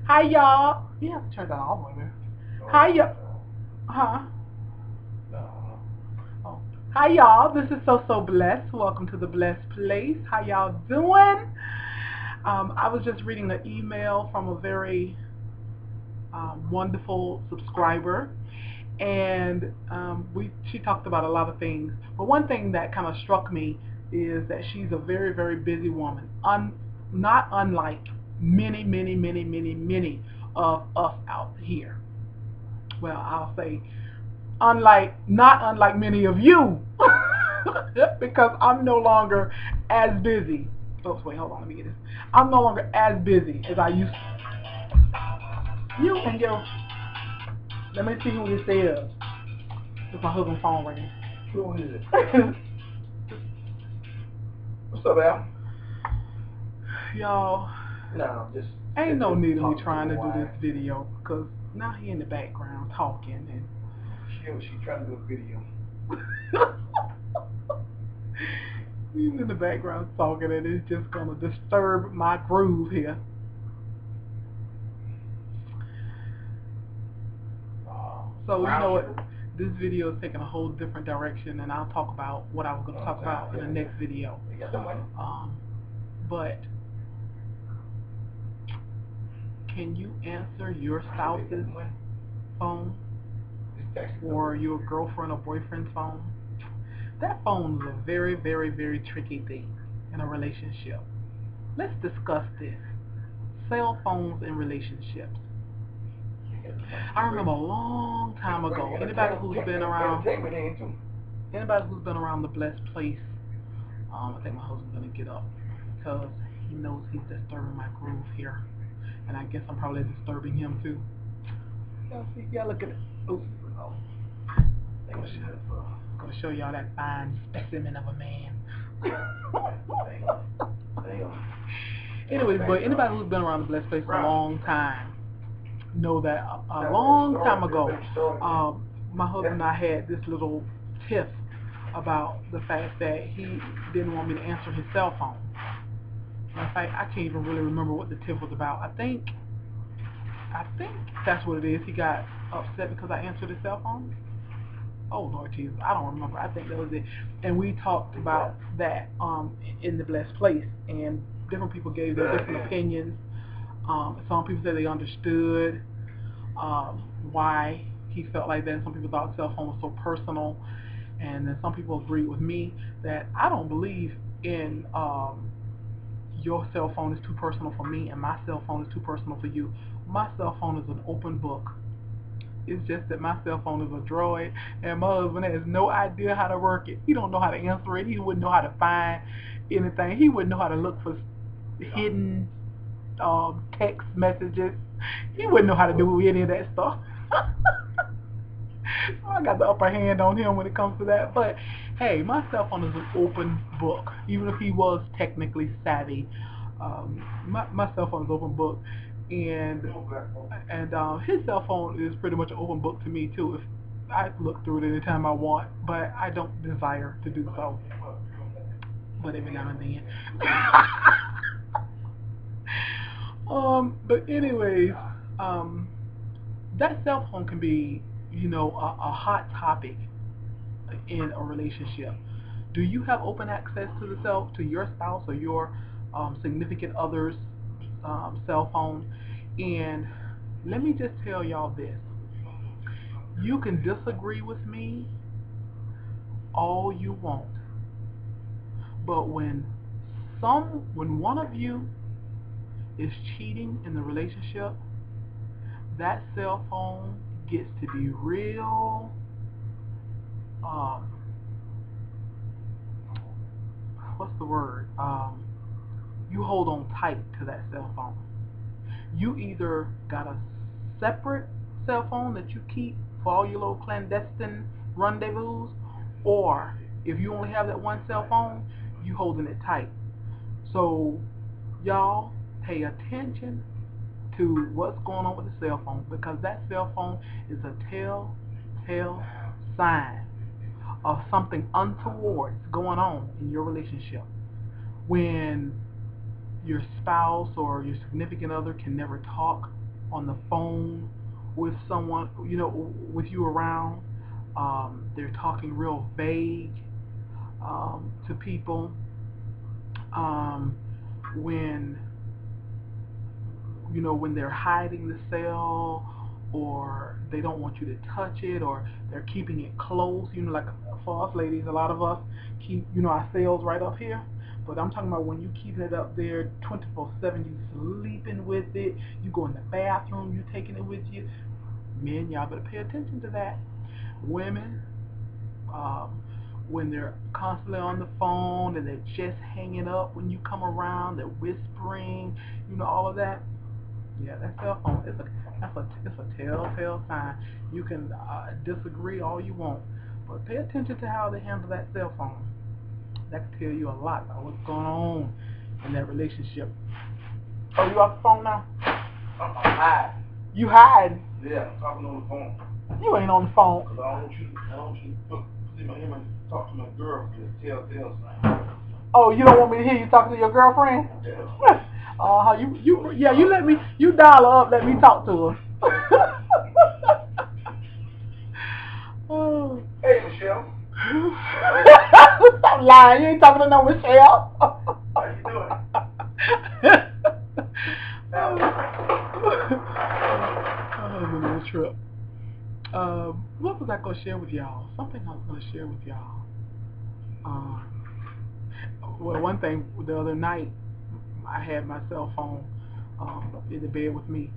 Hi y'all. You have to turn that off, baby. Hi y'all. Huh? Oh. Hi y'all. This is So Blessed. Welcome to the Blessed Place. How y'all doing? I was just reading an email from a very wonderful subscriber, and she talked about a lot of things. But one thing that kind of struck me is that she's a very, very busy woman. Not unlike many of us out here. Well, I'll say not unlike many of you, because I'm no longer as busy. Oh, wait, hold on, let me get this. I'm no longer as busy as I used to. You and your, let me see who this is. It's my husband's phone ringing. Who is it? What's up, Al? Y'all, No, just ain't no need of me trying to do this video, because now he in the background talking and she's trying to do a video. he's in the background talking, and it's just gonna disturb my groove here. So you know what? This video is taking a whole different direction, and I'll talk about what I was going to talk about in the next video. But can you answer your spouse's phone or your girlfriend or boyfriend's phone? That phone is a very, very tricky thing in a relationship. Let's discuss this. Cell phones in relationships. I remember a long time ago, anybody who's been around the Blessed Place, I think my husband's going to get up because he knows he's disturbing my groove here, and I guess I'm probably disturbing him too. Y'all look at it. Oops. I'm going to show y'all that fine specimen of a man. Anyways, but anybody who's been around the Blessed Place for a long time know that a long time ago, my husband and I had this little tiff about the fact that he didn't want me to answer his cell phone. In fact, I can't even really remember what the tiff was about. I think that's what it is. He got upset because I answered his cell phone. Oh Lord Jesus, I don't remember. I think that was it. And we talked about that in the Blessed Place, and different people gave their different opinions. Some people said they understood why he felt like that. Some people thought cell phone was so personal, and then some people agreed with me that I don't believe in your cell phone is too personal for me and my cell phone is too personal for you. My cell phone is an open book. It's just that my cell phone is a droid, and my husband has no idea how to work it. He don't know how to answer it. He wouldn't know how to find anything. He wouldn't know how to look for hidden text messages. He wouldn't know how to do any of that stuff. So I got the upper hand on him when it comes to that. But hey, my cell phone is an open book. Even if he was technically savvy, my cell phone is an open book, and his cell phone is pretty much an open book to me too. If I look through it anytime I want, but I don't desire to do so. But every now and then. But anyways, that cell phone can be, a hot topic in a relationship. Do you have open access to your spouse or your significant other's cell phone? And let me just tell y'all this. You can disagree with me all you want, but when one of you is cheating in the relationship, that cell phone gets to be real what's the word? You hold on tight to that cell phone. You either got a separate cell phone that you keep for all your little clandestine rendezvous, or if you only have that one cell phone, you holding it tight. So y'all pay attention to what's going on with the cell phone, because that cell phone is a telltale sign of something untoward going on in your relationship. When your spouse or your significant other can never talk on the phone with someone, with you around. They're talking real vague to people. Um, when when they're hiding the cell, or they don't want you to touch it, or they're keeping it close. Like for us ladies, a lot of us keep our cells right up here. But I'm talking about when you keep it up there 24/7, you sleeping with it, you go in the bathroom, you taking it with you. Men, y'all better pay attention to that. Women, when they're constantly on the phone and they're just hanging up when you come around, they're whispering, all of that. Yeah, that cell phone it's a telltale sign. You can disagree all you want, but pay attention to how they handle that cell phone. That can tell you a lot about what's going on in that relationship. Oh, you off the phone now? I'm hiding. You hiding? Yeah, I'm talking on the phone. You ain't on the phone. Cause I don't want you to see my him and talk to my girlfriend. Telltale sign. Oh, you don't want me to hear you talking to your girlfriend? Yeah. You let me, you dial her up, let me talk to her. Oh. Hey, Michelle. Stop lying, you ain't talking to no Michelle. How you doing? Oh, little trip. What was I going to share with y'all? Something I was going to share with y'all. Well, one thing, the other night, I had my cell phone in the bed with me.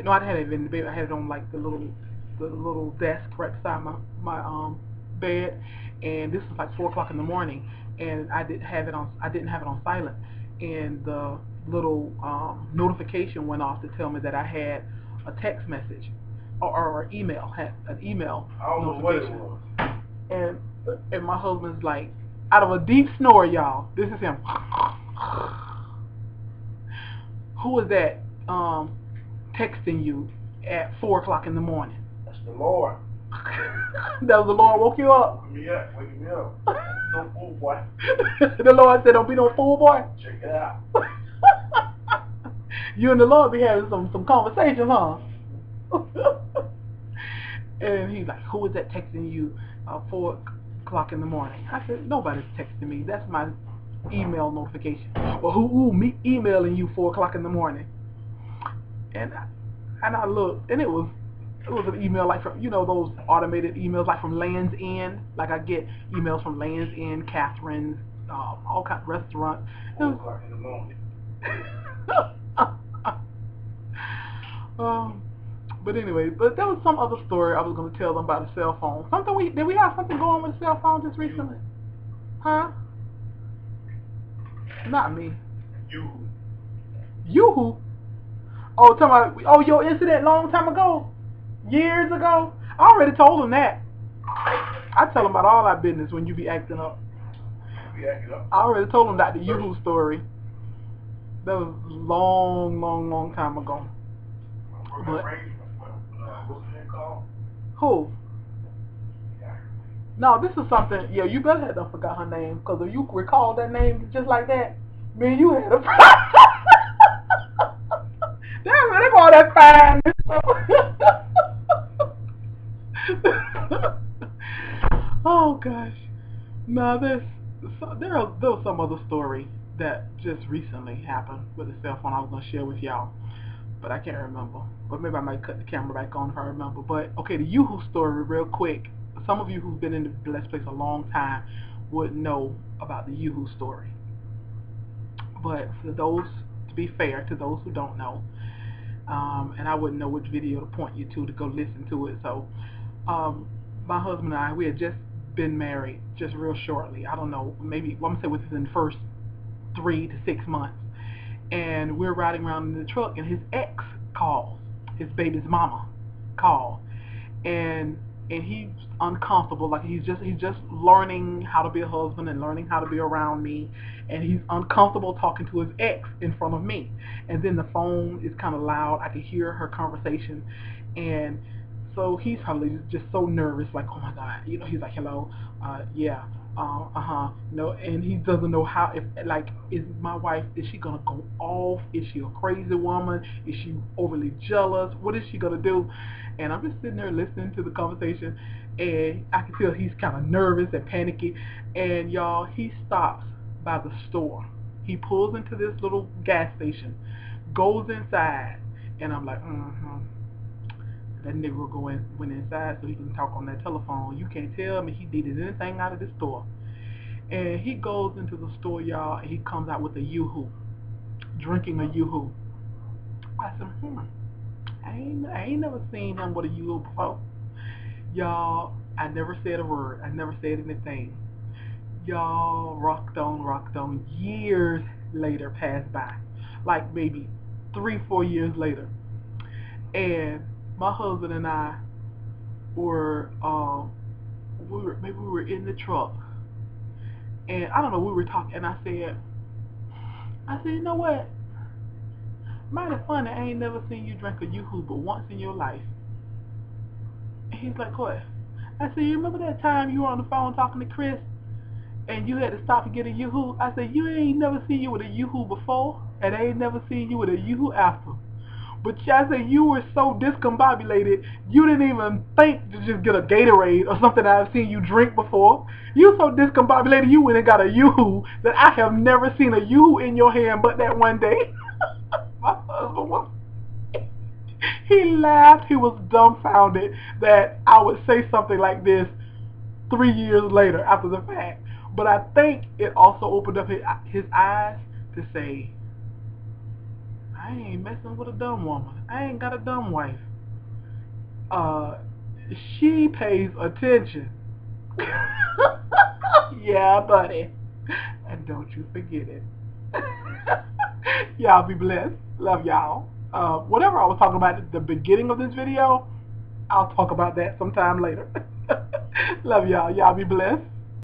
No, I had it in the bed. I had it on like the little desk right beside my bed, and this was like 4 o'clock in the morning, and I didn't have it on silent, and the little notification went off to tell me that I had a text message or email, had an email notification. And my husband's like, out of a deep snore, y'all. This is him. Who is that texting you at 4 o'clock in the morning? That's the Lord. That was the Lord woke you up? Waking me up. No fool, boy. The Lord said, don't be no fool, boy. Check it out. You and the Lord be having some conversation, huh? And he's like, who is that texting you 4 o'clock in the morning? I said, nobody's texting me. That's my email notification. Well, who me emailing you 4 o'clock in the morning? And I looked, and it was an email like from those automated emails like from Land's End. Like I get emails from Land's End, Catherine's, all kinds of restaurants. 4 o'clock in the morning. But anyway, there was some other story I was going to tell them about a cell phone. Did we have something going with a cell phone just recently? Huh? Not me. You who? Oh, talking about your incident long time ago, years ago. I already told them that. I tell them about all our business when you be acting up. I already told them that the Yoo-hoo story. That was long time ago. But, what's the name called? who? No, this is something. Yeah, you better have forgot her name, because if you recall that name just like that, man, you had a. They call that fine. Oh gosh. No, there was some other story that just recently happened with a cell phone I was gonna share with y'all, but I can't remember. But maybe I might cut the camera back on if I remember. But okay, the Yoo-hoo story real quick. Some of you who've been in the Blessed Place a long time would know about the Yoo-hoo story. But for those, to be fair, to those who don't know, and I wouldn't know which video to point you to go listen to it. So, my husband and I, we had just been married just real shortly. I don't know, maybe, I'm going to say within the first 3 to 6 months. And we're riding around in the truck, and his ex calls, his baby's mama called, and he's uncomfortable, like he's just learning how to be a husband and learning how to be around me, and he's uncomfortable talking to his ex in front of me. And then the phone is kind of loud. I could hear her conversation, and so he's probably just so nervous, like, oh my God, he's like, hello, yeah, No, and he doesn't know how. If like, is my wife? Is she gonna go off? Is she a crazy woman? Is she overly jealous? What is she gonna do? And I'm just sitting there listening to the conversation, and I can tell he's kind of nervous and panicky. And y'all, he stops by the store. He pulls into this little gas station, goes inside, and I'm like, that nigga went inside so he can talk on that telephone. You can't tell me he did anything out of this store. And he goes into the store, y'all, and he comes out with a yoo-hoo, drinking a yoo-hoo. I said, I ain't never seen him with a yoo-hoo before. Y'all, I never said a word. I never said anything. Y'all, rocked on. Years later passed by. Like maybe 3-4 years later. And my husband and I were, we were in the truck. And I don't know, we were talking, and I said, you know what? Mighty funny, I ain't never seen you drink a yoo-hoo but once in your life. And he's like, what? I said, you remember that time you were on the phone talking to Chris and you had to stop and get a yoo-hoo? I said, you ain't never seen you with a yoo-hoo before, and I ain't never seen you with a yoo-hoo after. But I said, you were so discombobulated, you didn't even think to just get a Gatorade or something I've seen you drink before. You so discombobulated, you went and got a yoo-hoo that I have never seen a yoo-hoo in your hand but that one day. My husband was, he laughed, he was dumbfounded that I would say something like this 3 years later after the fact. But I think it also opened up his eyes to say, I ain't messing with a dumb woman. I ain't got a dumb wife. She pays attention. Yeah, buddy. And don't you forget it. Y'all be blessed. Love y'all. Whatever I was talking about at the beginning of this video, I'll talk about that sometime later. Love y'all. Y'all be blessed.